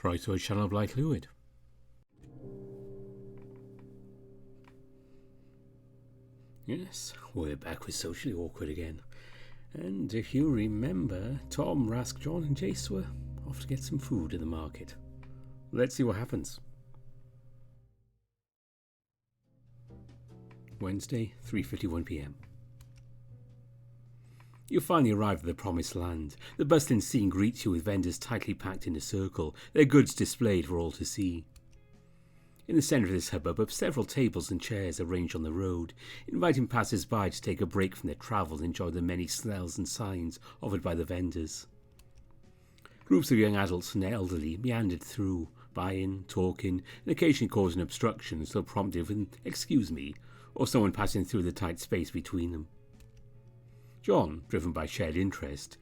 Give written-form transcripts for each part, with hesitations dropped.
Right, channel of light fluid. Yes, we're back with Socially Awkward again. And if you remember, Tom, Rask, John and Jayce were off to get some food in the market. Let's see what happens. Wednesday, 3:51 p.m. You finally arrive at the promised land. The bustling scene greets you with vendors tightly packed in a circle, their goods displayed for all to see. In the centre of this hubbub are several tables and chairs arranged on the road, inviting passers-by to take a break from their travel and enjoy the many smells and signs offered by the vendors. Groups of young adults and elderly meandered through, buying, talking, and occasionally causing obstructions, though prompted with an "excuse me," or someone passing through the tight space between them. John, driven by shared interest,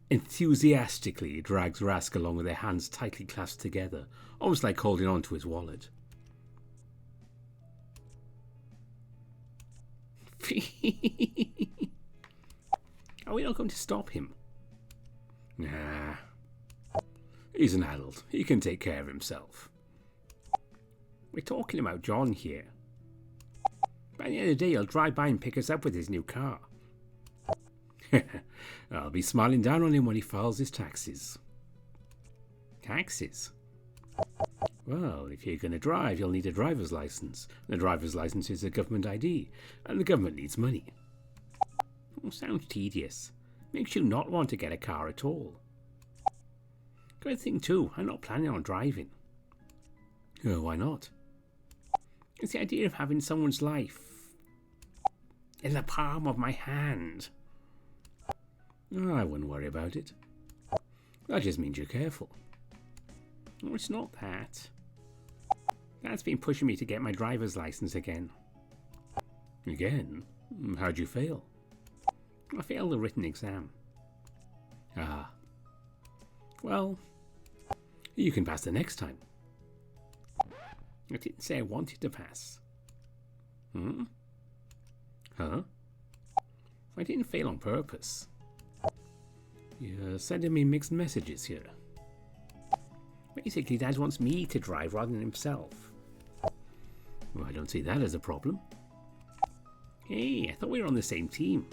enthusiastically drags Rask along with their hands tightly clasped together, almost like holding on to his wallet. Are we not going to stop him? Nah. He's an adult. He can take care of himself. We're talking about John here. By the end of the day, he'll drive by and pick us up with his new car. I'll be smiling down on him when he files his taxes. Taxes? Well, if you're going to drive, you'll need a driver's license. And a driver's license is a government ID, and the government needs money. Oh, sounds tedious. Makes you not want to get a car at all. Good thing too, I'm not planning on driving. Oh, why not? It's the idea of having someone's life in the palm of my hand. Oh, I wouldn't worry about it. That just means you're careful. Oh, it's not that. Dad's been pushing me to get my driver's license again. Again? How'd you fail? I failed the written exam. Ah. Well, you can pass the next time. I didn't say I wanted to pass. Huh? I didn't fail on purpose. You're sending me mixed messages here. Basically, Dad wants me to drive rather than himself. Well, I don't see that as a problem. Hey, I thought we were on the same team.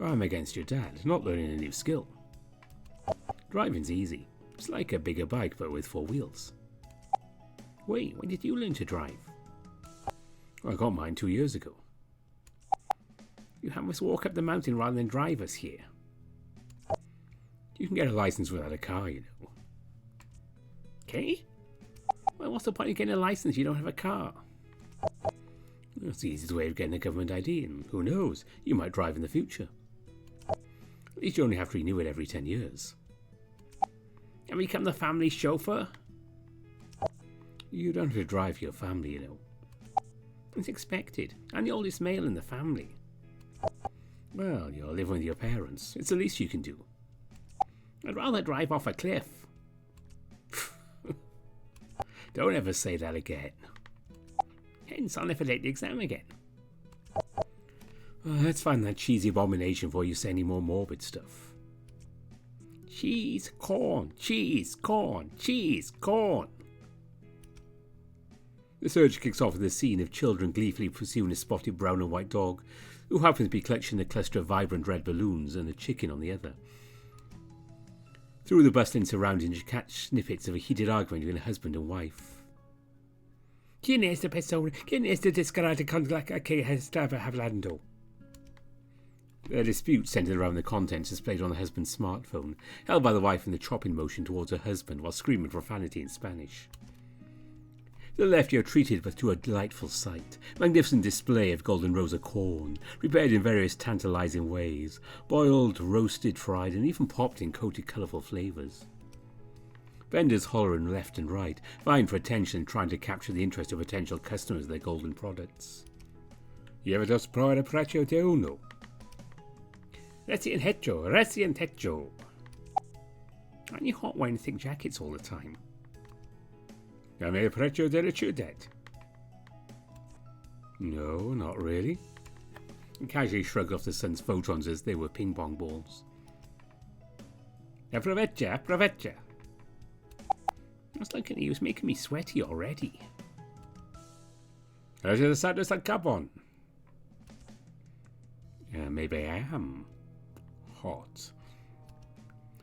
I'm against your dad, not learning a new skill. Driving's easy. It's like a bigger bike, but with 4 wheels. Wait, when did you learn to drive? I got mine 2 years ago. You have us walk up the mountain rather than drive us here. You can get a license without a car, you know. Okay? Well, what's the point of getting a license if you don't have a car? That's the easiest way of getting a government ID, and who knows, you might drive in the future. At least you only have to renew it every 10 years. And become the family chauffeur? You don't have to drive your family, you know. It's expected. I'm the oldest male in the family. Well, you're living with your parents. It's the least you can do. I'd rather drive off a cliff. Don't ever say that again. Hence, I'll never take the exam again. Let's find that cheesy abomination before you say any more morbid stuff. Cheese, corn, cheese, corn, cheese, corn. The surge kicks off with a scene of children gleefully pursuing a spotted brown and white dog, who happens to be clutching a cluster of vibrant red balloons and a chicken on the other. Through the bustling surroundings, you catch snippets of a heated argument between a husband and wife. ¿Quién es la persona? ¿Quién es la descarada con la que estaba hablando? A dispute centered around the contents displayed on the husband's smartphone, held by the wife in the chopping motion towards her husband while screaming profanity in Spanish. To the left, you are treated to a delightful sight. Magnificent display of golden rosa corn, prepared in various tantalizing ways, boiled, roasted, fried, and even popped in coated colourful flavours. Vendors hollering left and right, vying for attention and trying to capture the interest of potential customers of their golden products. You ever just provide a prezzo de uno? Recién hecho. Aren't you hot wearing thick jackets all the time? Dame el precio de la ciudad. No, not really. And casually shrugged off the son's photons as they were ping-pong balls. Aprovecha. I was looking at you, it was making me sweaty already. I should have sat this cap on. Maybe I am hot.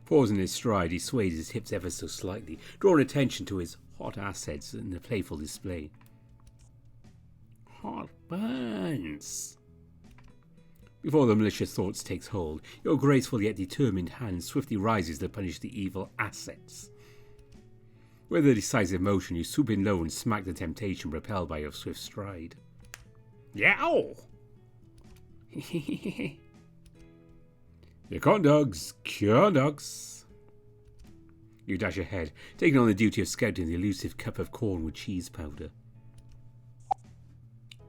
Pausing his stride, he swayed his hips ever so slightly, drawing attention to his hot assets in a playful display. Hot burns. Before the malicious thoughts takes hold, your graceful yet determined hand swiftly rises to punish the evil assets. With a decisive motion, you swoop in low and smack the temptation repelled by your swift stride. Yow! Your corn dogs, corn dogs. You dash ahead, taking on the duty of scouting the elusive cup of corn with cheese powder.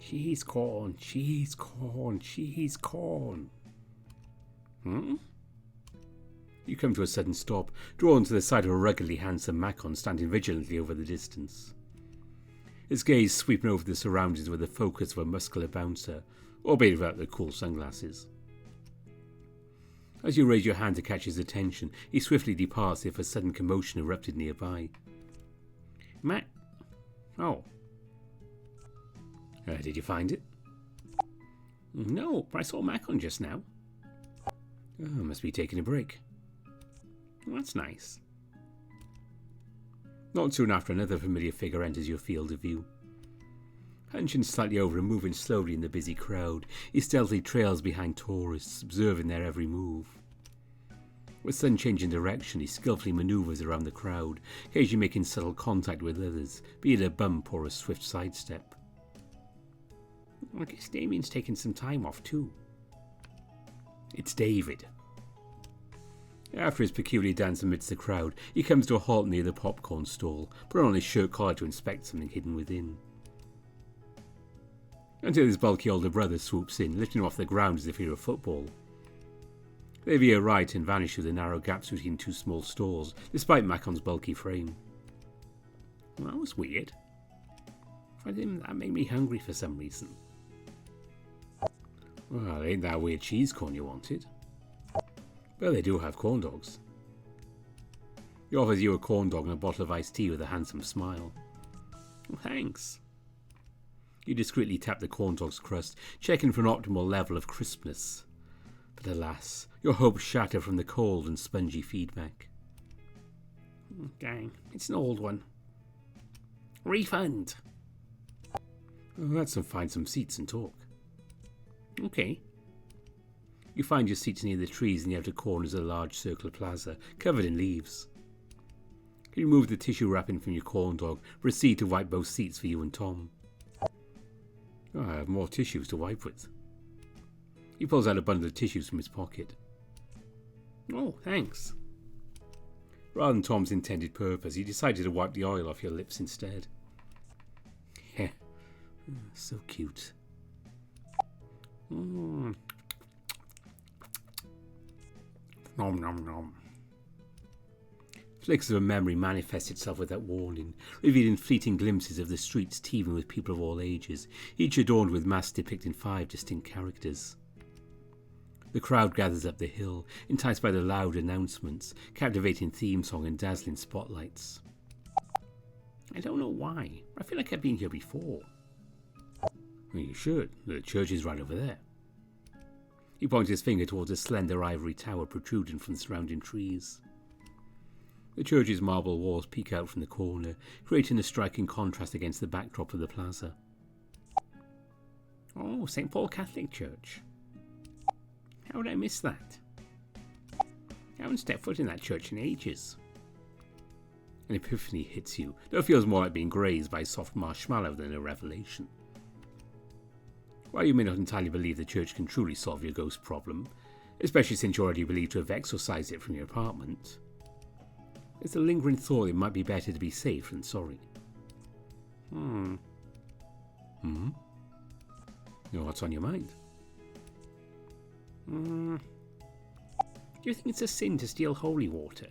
Cheese corn, cheese corn, cheese corn. You come to a sudden stop, drawn to the side of a ruggedly handsome Macon standing vigilantly over the distance. His gaze sweeping over the surroundings with the focus of a muscular bouncer, albeit without the cool sunglasses. As you raise your hand to catch his attention, he swiftly departs as if a sudden commotion erupted nearby. Matt? Oh. Did you find it? No, but I saw Macon just now. Oh, must be taking a break. Well, that's nice. Not soon after, another familiar figure enters your field of view. Hunching slightly over and moving slowly in the busy crowd, he stealthily trails behind tourists, observing their every move. With sudden change in direction, he skillfully manoeuvres around the crowd, occasionally making subtle contact with others, be it a bump or a swift sidestep. I guess Damien's taking some time off too. It's David. After his peculiar dance amidst the crowd, he comes to a halt near the popcorn stall, putting on his shirt collar to inspect something hidden within. Until his bulky older brother swoops in, lifting him off the ground as if he were a football. They veer right and vanish through the narrow gaps between two small stalls, despite Macon's bulky frame. Well, that was weird. That made me hungry for some reason. Well, ain't that weird cheese corn you wanted? But they do have corn dogs. He offers you a corn dog and a bottle of iced tea with a handsome smile. Well, thanks. You discreetly tap the corn dog's crust, checking for an optimal level of crispness. But alas, your hopes shatter from the cold and spongy feedback. Dang, it's an old one. Refund! Well, let's find some seats and talk. Okay. You find your seats near the trees in the outer corners of the large circular plaza, covered in leaves. You remove the tissue wrapping from your corn dog, proceed to wipe both seats for you and Tom. Oh, I have more tissues to wipe with. He pulls out a bundle of tissues from his pocket. Oh, thanks. Rather than Tom's intended purpose, he decided to wipe the oil off your lips instead. Heh. So cute. Nom nom nom. Flicks of a memory manifest itself without warning, revealing fleeting glimpses of the streets teeming with people of all ages, each adorned with masks depicting 5 distinct characters. The crowd gathers up the hill, enticed by the loud announcements, captivating theme song and dazzling spotlights. I don't know why, I feel like I've been here before. Well, you should. The church is right over there. He points his finger towards a slender ivory tower protruding from the surrounding trees. The church's marble walls peek out from the corner, creating a striking contrast against the backdrop of the plaza. Oh, St. Paul Catholic Church. How would I miss that? I haven't stepped foot in that church in ages. An epiphany hits you, though it feels more like being grazed by a soft marshmallow than a revelation. While you may not entirely believe the church can truly solve your ghost problem, especially since you're already believed to have exorcised it from your apartment, there's a lingering thought it might be better to be safe than sorry. You know what's on your mind? Do you think it's a sin to steal holy water?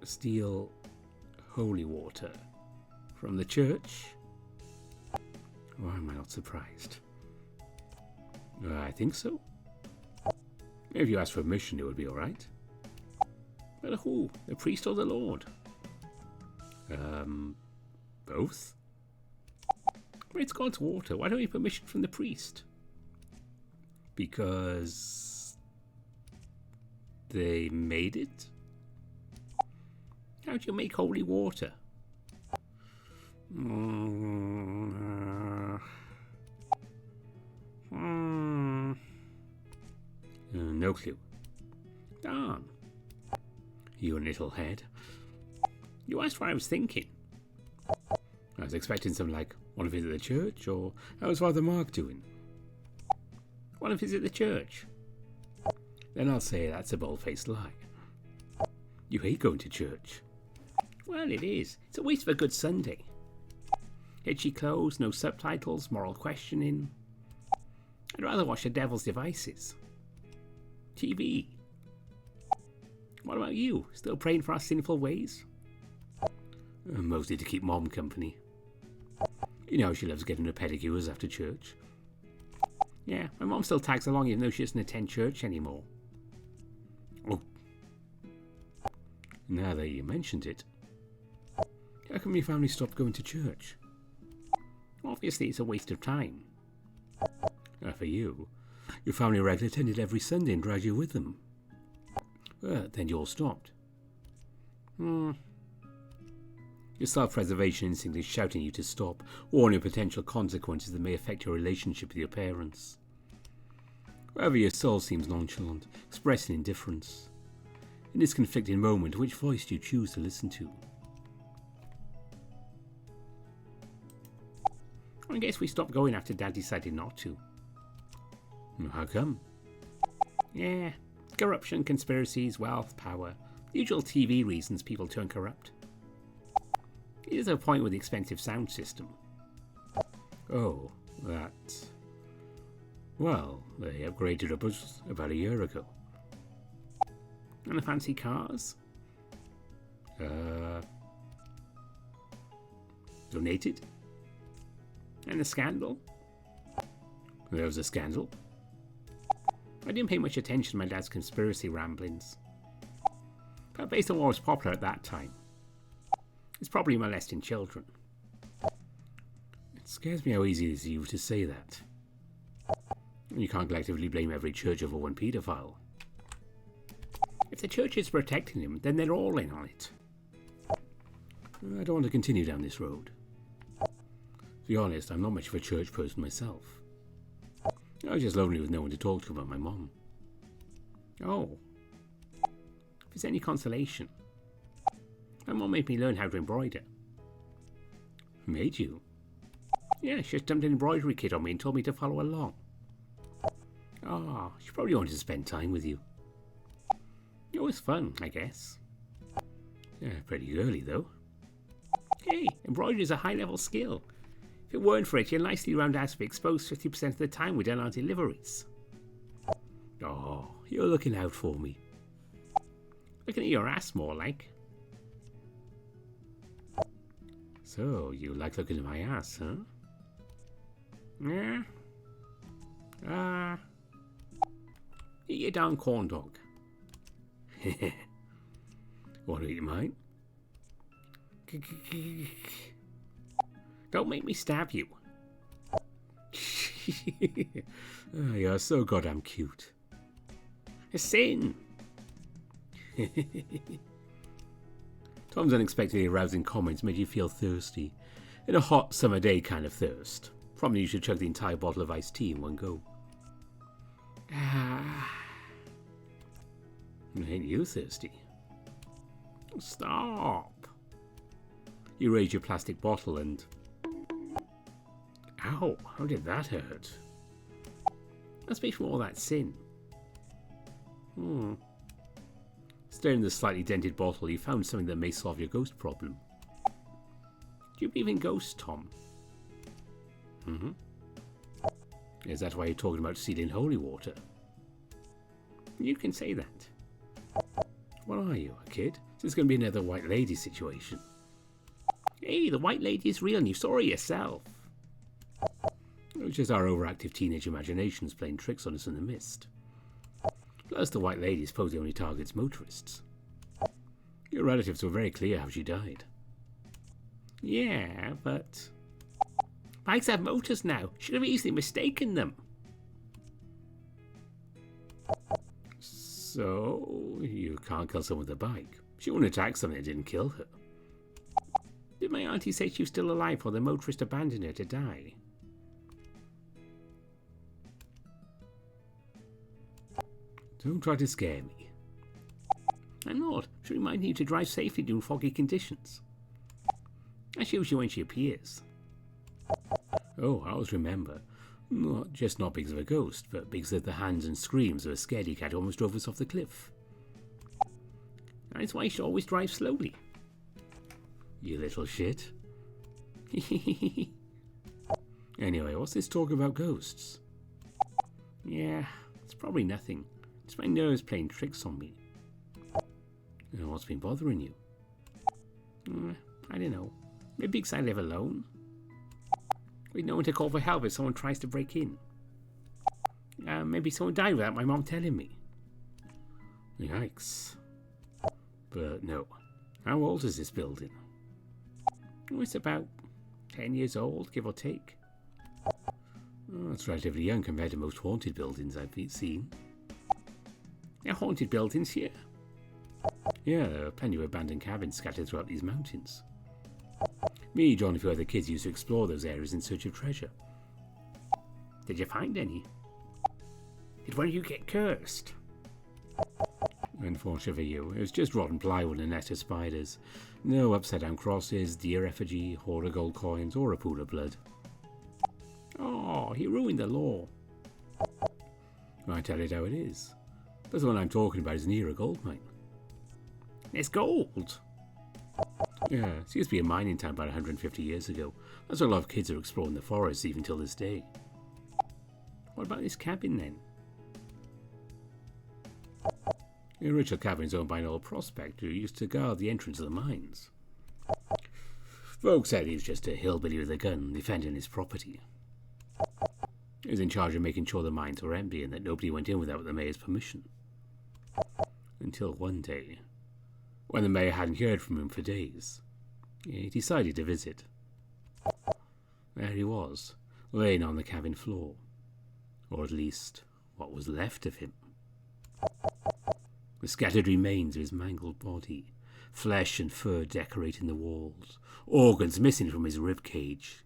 Steal holy water from the church? Why am I not surprised? I think so. If you ask for permission, it would be alright. But who? The priest or the Lord? Both? Well, it's God's water. Why don't you permission from the priest? Because they made it? How do you make holy water? No clue. Darn. You little head. You asked what I was thinking. I was expecting something like, want to visit the church, or how's Father Mark doing? Want to visit the church? Then I'll say that's a bold-faced lie. You hate going to church. Well, it is. It's a waste of a good Sunday. Itchy clothes, no subtitles, moral questioning. I'd rather watch the devil's devices. TV. What about you? Still praying for our sinful ways? Mostly to keep Mom company. You know she loves getting her pedicures after church. Yeah, my mom still tags along even though she doesn't attend church anymore. Oh. Now that you mentioned it, how come your family stopped going to church? Obviously it's a waste of time. For you, your family regularly attended every Sunday and dragged you with them. Then you all stopped. Your self-preservation instinct is shouting you to stop, warning of potential consequences that may affect your relationship with your parents. However, your soul seems nonchalant, expressing indifference. In this conflicting moment, which voice do you choose to listen to? I guess we stopped going after Dad decided not to. How come? Yeah, corruption, conspiracies, wealth, power. The usual TV reasons people turn corrupt. There's a point with the expensive sound system. Oh, that... Well, they upgraded us about a year ago. And the fancy cars? Donated? And the scandal? There was a scandal. I didn't pay much attention to my dad's conspiracy ramblings. But based on what was popular at that time, it's probably molesting children. It scares me how easy it is for you to say that. You can't collectively blame every church over one paedophile. If the church is protecting him, then they're all in on it. I don't want to continue down this road. To be honest, I'm not much of a church person myself. I was just lonely with no one to talk to about my mom. Oh. If it's any consolation, my mom made me learn how to embroider. Made you? Yeah, she just dumped an embroidery kit on me and told me to follow along. Oh, she probably wanted to spend time with you. It was fun, I guess. Yeah, pretty early though. Hey, embroidery is a high-level skill. If it weren't for it, your nicely round ass would be exposed 50% of the time we done our deliveries. Oh, you're looking out for me. Looking at your ass more like. So, you like looking at my ass, huh? Yeah? Eat your darn corn dog. Want to eat mine? Don't make me stab you. Oh, you're so goddamn cute. A sin. Tom's unexpectedly arousing comments made you feel thirsty. In a hot summer day kind of thirst. Probably you should chug the entire bottle of iced tea in one go. Ain't you thirsty? Stop. You raise your plastic bottle and... Ow, how did that hurt? Must be from all that sin. Staring at the slightly dented bottle, you found something that may solve your ghost problem. Do you believe in ghosts, Tom? Is that why you're talking about sealing holy water? You can say that. What are you, a kid? This is going to be another white lady situation. Hey, the white lady is real and you saw her yourself. It was just our overactive teenage imaginations playing tricks on us in the mist. Plus, the white lady supposedly only targets motorists. Your relatives were very clear how she died. Yeah, but bikes have motors now. Should have easily mistaken them. So, you can't kill someone with a bike. She wouldn't attack something that didn't kill her. Did my auntie say she was still alive while the motorist abandoned her to die? Don't try to scare me. I'm not. She reminded you to drive safely during foggy conditions. I shows you when she appears. Oh, I always remember. Not because of a ghost, but because of the hands and screams of a scaredy cat almost drove us off the cliff. That's why you should always drive slowly. You little shit. Anyway, what's this talk about ghosts? Yeah, it's probably nothing. It's my nerves playing tricks on me. What's been bothering you? I don't know. Maybe because I live alone. With no one to call for help if someone tries to break in. Maybe someone died without my mom telling me. Yikes. But no. How old is this building? It's about 10 years old, give or take. That's relatively young compared to most haunted buildings I've seen. There are haunted buildings here? Yeah, there are plenty of abandoned cabins scattered throughout these mountains. Me, John, and a few other kids used to explore those areas in search of treasure. Did you find any? Did one of you get cursed? Unfortunately for you, it was just rotten plywood and a net of spiders. No upside-down crosses, deer effigy, hoard of gold coins, or a pool of blood. Oh, he ruined the law. I tell it how it is. That's the one I'm talking about is near a gold mine. There's gold? Yeah, it used to be a mining town about 150 years ago. That's why a lot of kids are exploring the forests even till this day. What about this cabin then? The original cabin is owned by an old prospector who used to guard the entrance of the mines. Folks said he was just a hillbilly with a gun defending his property. He was in charge of making sure the mines were empty and that nobody went in without the mayor's permission. Until one day, when the mayor hadn't heard from him for days, he decided to visit. There he was, laying on the cabin floor. Or at least, what was left of him. The scattered remains of his mangled body, flesh and fur decorating the walls, organs missing from his rib cage,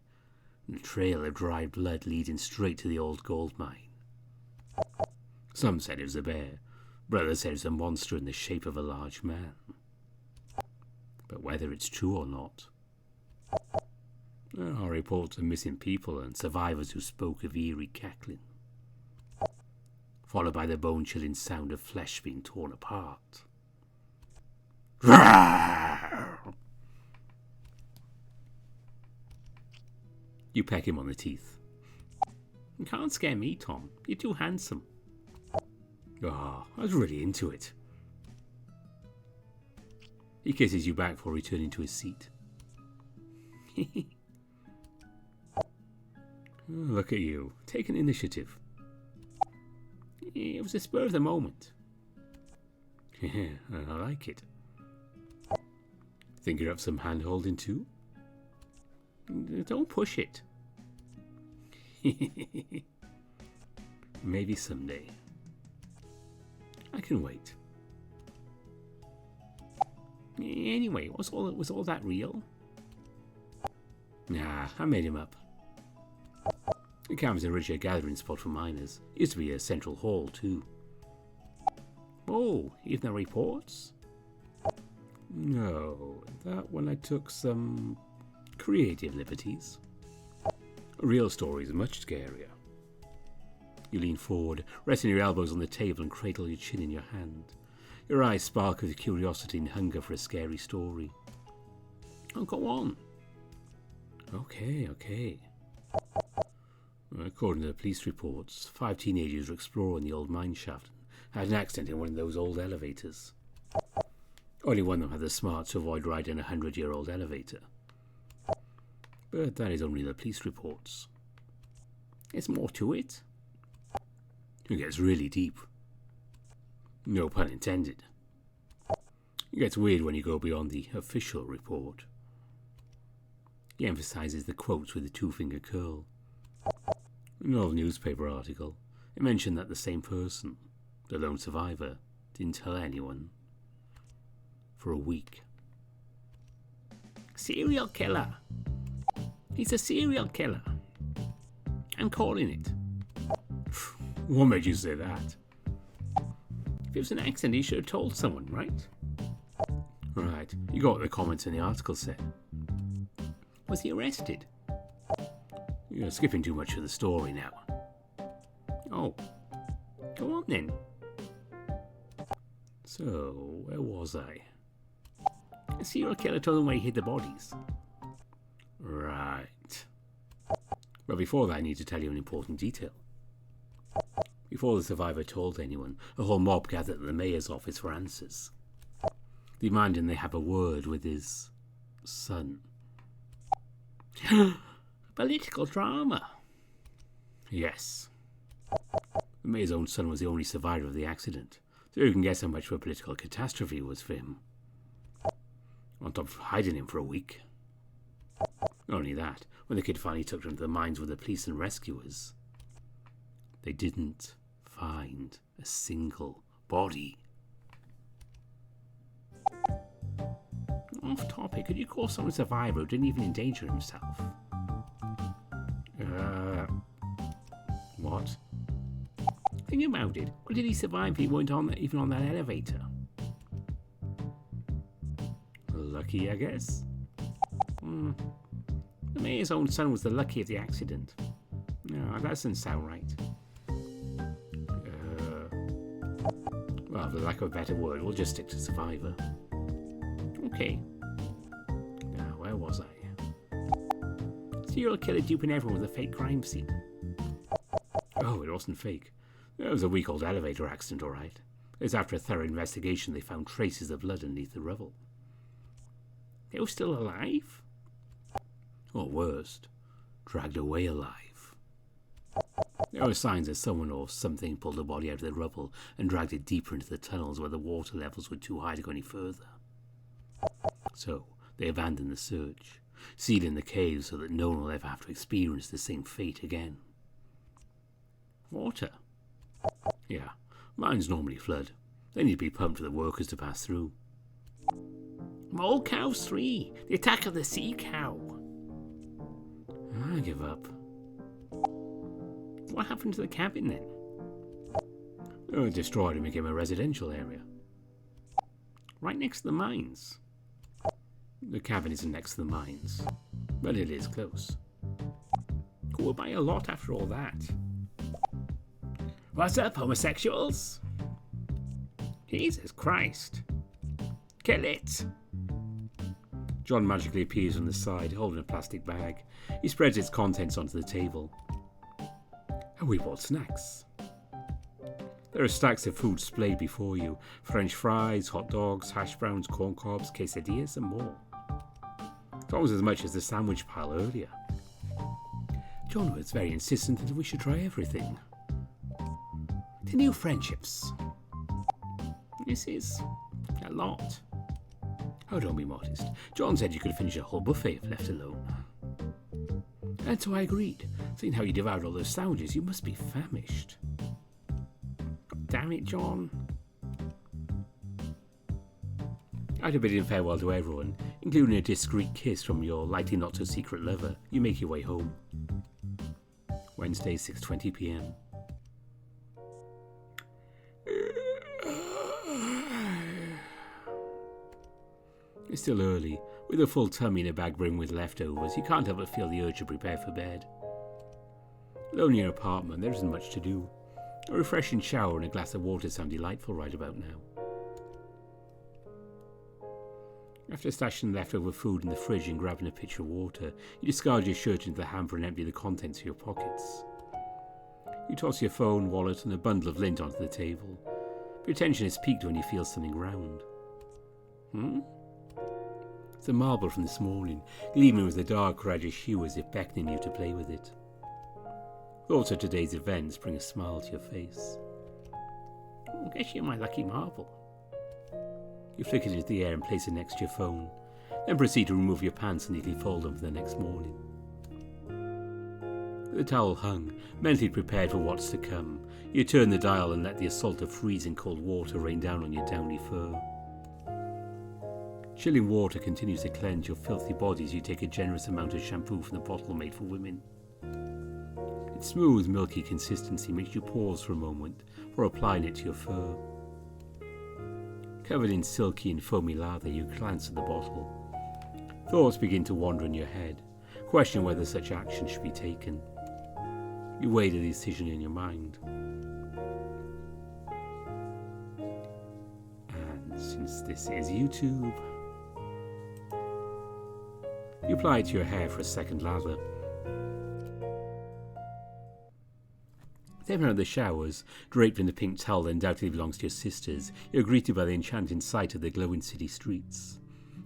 and a trail of dried blood leading straight to the old gold mine. Some said it was a bear, but others said it was a monster in the shape of a large man. But whether it's true or not, there are reports of missing people and survivors who spoke of eerie cackling, followed by the bone-chilling sound of flesh being torn apart. You peck him on the teeth. You can't scare me, Tom. You're too handsome. I was really into it. He kisses you back before returning to his seat. Look at you, taking initiative. It was a spur of the moment. I like it. Think you're up some hand-holding too? Don't push it. Maybe someday. I can wait. Anyway, was all that real? Nah, I made him up. The camp is originally a gathering spot for miners. It used to be a central hall too. Oh, even the reports? No, that one I took some creative liberties. A real story is much scarier. You lean forward, resting your elbows on the table and cradle your chin in your hand. Your eyes sparkle with curiosity and hunger for a scary story. Oh, go on. Okay. According to the police reports, 5 teenagers were exploring the old mine shaft and had an accident in one of those old elevators. Only one of them had the smarts to avoid riding a 100-year-old elevator. But that is only the police reports. There's more to it. It gets really deep. No pun intended. It gets weird when you go beyond the official report. He emphasizes the quotes with a two-finger curl. In an old newspaper article, it mentioned that the same person, the lone survivor, didn't tell anyone. For a week. Serial killer. He's a serial killer. I'm calling it. What made you say that? If it was an accident, he should have told someone, right? Right, you got what the comments in the article said. Was he arrested? You're skipping too much of the story now. Oh, go on then. So, where was I? A serial killer told him where he hid the bodies. Right. But before that, I need to tell you an important detail. Before the survivor told anyone, a whole mob gathered at the mayor's office for answers, demanding they have a word with his son. Political drama. Yes. The mayor's own son was the only survivor of the accident, so you can guess how much of a political catastrophe it was for him. On top of hiding him for a week. Not only that, when the kid finally took him to the mines with the police and rescuers, they didn't find a single body. Off topic, could you call someone a survivor who didn't even endanger himself? What? Think about it. What did he survive if he weren't even on that elevator? Lucky, I guess? The mayor's own son was the lucky of the accident. No, that doesn't sound right. Well, for lack of a better word, we'll just stick to survivor. Okay. Now, where was I? Serial killer duping everyone with a fake crime scene. Oh, it wasn't fake. It was a week-old elevator accident, all right. It was after a thorough investigation they found traces of blood underneath the rubble. They were still alive? Or worst, dragged away alive. There were signs that someone or something pulled the body out of the rubble and dragged it deeper into the tunnels where the water levels were too high to go any further. So they abandoned the search, sealing the cave so that no one will ever have to experience the same fate again. Water? Yeah, mines normally flood. They need to be pumped for the workers to pass through. Mole Cows 3, the attack of the sea cow. I give up. What happened to the cabin then? Oh, it destroyed and became a residential area. Right next to the mines. The cabin isn't next to the mines, but it is close. Cool by a lot after all that. What's up, homosexuals? Jesus Christ. Kill it! John magically appears on the side, holding a plastic bag. He spreads its contents onto the table. And we bought snacks. There are stacks of food displayed before you. French fries, hot dogs, hash browns, corn cobs, quesadillas and more. It's almost as much as the sandwich pile earlier. John was very insistent that we should try everything. The new friendships. This is a lot. Oh, don't be modest. John said you could finish a whole buffet if left alone. And so I agreed. Seeing how you devoured all those sandwiches, you must be famished. Damn it, John. After bidding farewell to everyone, including a discreet kiss from your likely not-so-secret lover, you make your way home. Wednesday, 6:20 p.m. It's still early. With a full tummy and a bag brimming with leftovers, you can't help but feel the urge to prepare for bed. Alone in your apartment, there isn't much to do. A refreshing shower and a glass of water sound delightful right about now. After stashing leftover food in the fridge and grabbing a pitcher of water, you discard your shirt into the hamper and empty the contents of your pockets. You toss your phone, wallet and a bundle of lint onto the table. Your attention is piqued when you feel something round. It's a marble from this morning, gleaming with a dark reddish hue as if beckoning you to play with it. Thoughts of today's events bring a smile to your face. I guess you're my lucky marble. You flick it into the air and place it next to your phone. Then proceed to remove your pants and neatly fold them for the next morning. With the towel hung, mentally prepared for what's to come, you turn the dial and let the assault of freezing cold water rain down on your downy fur. Chilling water continues to cleanse your filthy body as you take a generous amount of shampoo from the bottle made for women. Its smooth, milky consistency makes you pause for a moment before applying it to your fur. Covered in silky and foamy lather, you glance at the bottle. Thoughts begin to wander in your head, question whether such action should be taken. You weigh the decision in your mind. And since this is YouTube, you apply it to your hair for a second lather. Then out of the showers, draped in the pink towel that undoubtedly belongs to your sisters, you're greeted by the enchanting sight of the glowing city streets.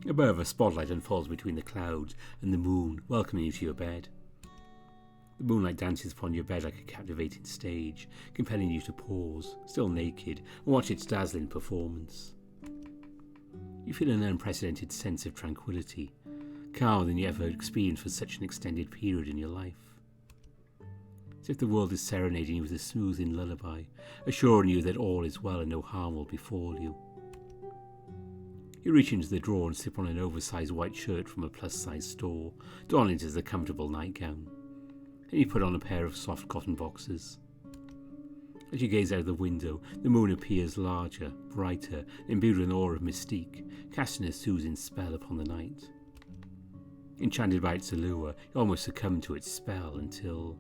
Above, a spotlight unfolds between the clouds and the moon, welcoming you to your bed. The moonlight dances upon your bed like a captivating stage, compelling you to pause, still naked, and watch its dazzling performance. You feel an unprecedented sense of tranquility, calmer than you ever experienced for such an extended period in your life. As if the world is serenading you with a soothing lullaby, assuring you that all is well and no harm will befall you. You reach into the drawer and slip on an oversized white shirt from a plus-size store, don it as a comfortable nightgown. Then you put on a pair of soft cotton boxers. As you gaze out of the window, the moon appears larger, brighter, imbued with an aura of mystique, casting a soothing spell upon the night. Enchanted by its allure, you almost succumb to its spell until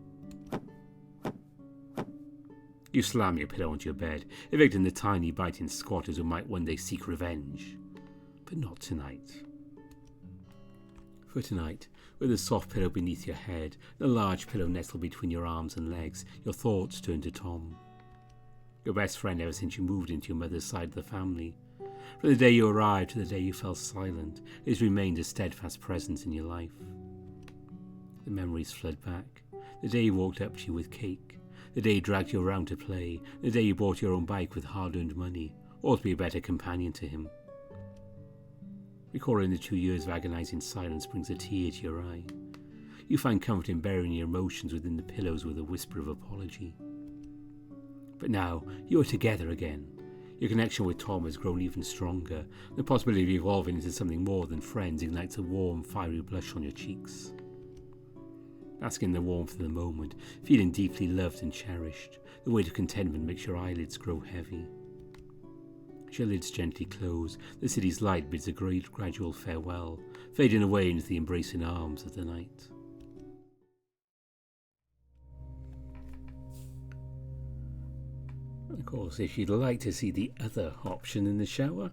you slam your pillow onto your bed, evicting the tiny biting squatters who might one day seek revenge. But not tonight. For tonight, with a soft pillow beneath your head, and a large pillow nestled between your arms and legs, your thoughts turn to Tom. Your best friend ever since you moved into your mother's side of the family. From the day you arrived to the day you fell silent, it has remained a steadfast presence in your life. The memories flood back. The day he walked up to you with cake. The day he dragged you around to play. The day you bought your own bike with hard-earned money, or to be a better companion to him. Recalling the 2 years of agonizing silence brings a tear to your eye. You find comfort in burying your emotions within the pillows with a whisper of apology. But now, you are together again. Your connection with Tom has grown even stronger. The possibility of evolving into something more than friends ignites a warm, fiery blush on your cheeks. Basking in the warmth of the moment, feeling deeply loved and cherished, the weight of contentment makes your eyelids grow heavy. As your lids gently close, the city's light bids a great gradual farewell, fading away into the embracing arms of the night. Of course, if you'd like to see the other option in the shower,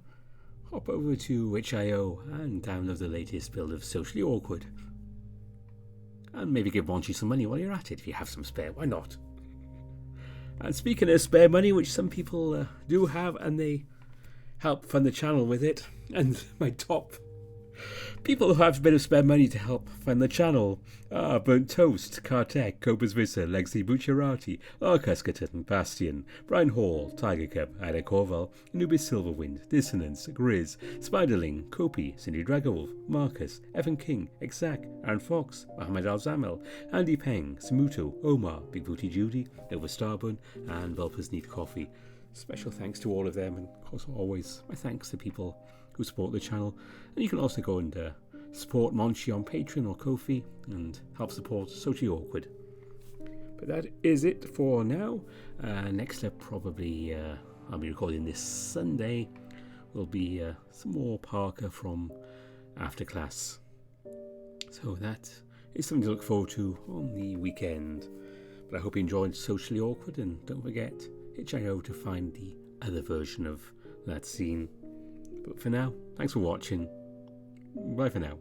hop over to itch.io and download the latest build of Socially Awkward. And maybe give Monty some money while you're at it if you have some spare, why not? And speaking of spare money, which some people do have, and they help fund the channel with it, and my top people who have a bit of spare money to help fund the channel are Burnt Toast, Kartek, Cobras Vissa, Legacy Bucciarati, Arcuscaton, Bastion, Brian Hall, Tiger Cup, Ada Corval, Anubis Silverwind, Dissonance, Grizz, Spiderling, Kopi, Cindy Dragowolf, Marcus, Evan King, Exact, Aaron Fox, Mohammed Al-Zamel, Andy Peng, Samuto, Omar, Big Booty Judy, Nova Starbun, and Velpers Need Coffee. Special thanks to all of them, and of course always my thanks to people who support the channel. And you can also go and support Monchi on Patreon or Ko-fi and help support Socially Awkward. But that is it for now. Next up, probably I'll be recording this Sunday, will be some more Parker from After Class. So that is something to look forward to on the weekend. But I hope you enjoyed Socially Awkward, and don't forget itch.io to find the other version of that scene. But for now, thanks for watching. Bye for now.